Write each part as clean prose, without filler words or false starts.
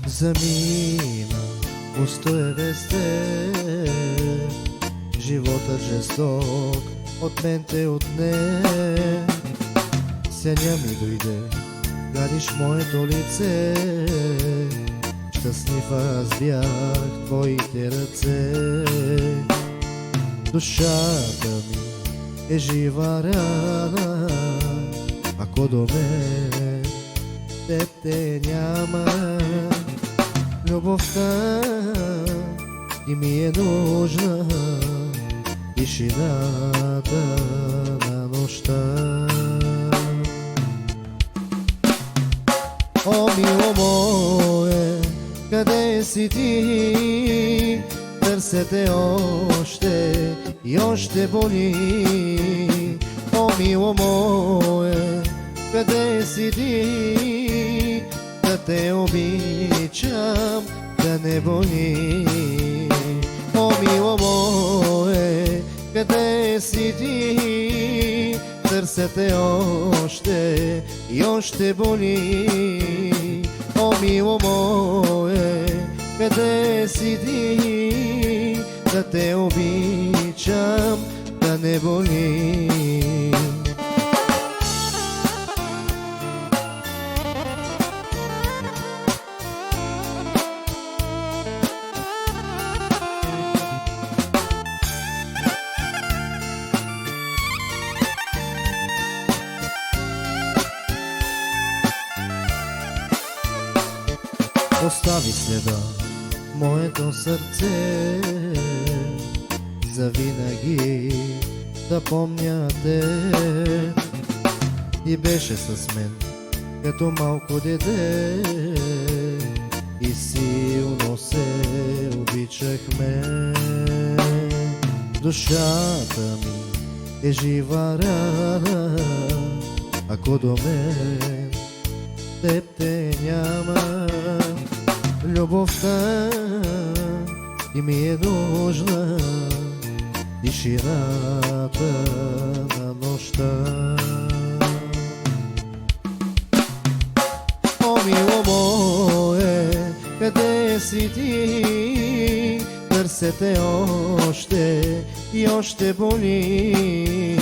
Замина, устоя без теб. Животът жесток от мен те отне. Сеня ми дойде, гадиш моето лице. Щастлив аз бях в твоите ръце. Душата ми е жива рана, ако до мен теб те няма. Любовта и ми е нужна, тишината на нощта. О, мило мое, къде си ти? Търся те още и още боли. О, мило мое, къде си ти? Да те обичам, да не боли. О, мило мое, къде си ти? Търся те още и още боли. О, мило мое, къде си ти? Да те обичам, да не боли. Остави следа моето сърце, завинаги да помня те. И беше с мен като малко дете, и силно се обичахме. Душата ми е жива рана, ако до мен теб те няма. Любовта и ми е нужна, тишината на нощта. О, мило мое, къде си ти? Търся те още и още боли.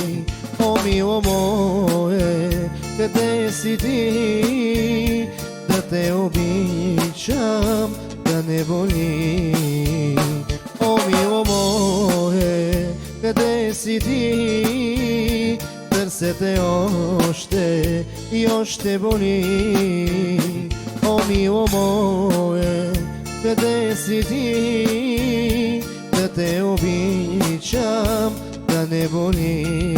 О, мило мое, къде си ти? Да те обичам, да не боли. О, мило мое, къде си ти? Търся те още и още боли. О, мило мое, къде си ти? Да те обичам, да не боли.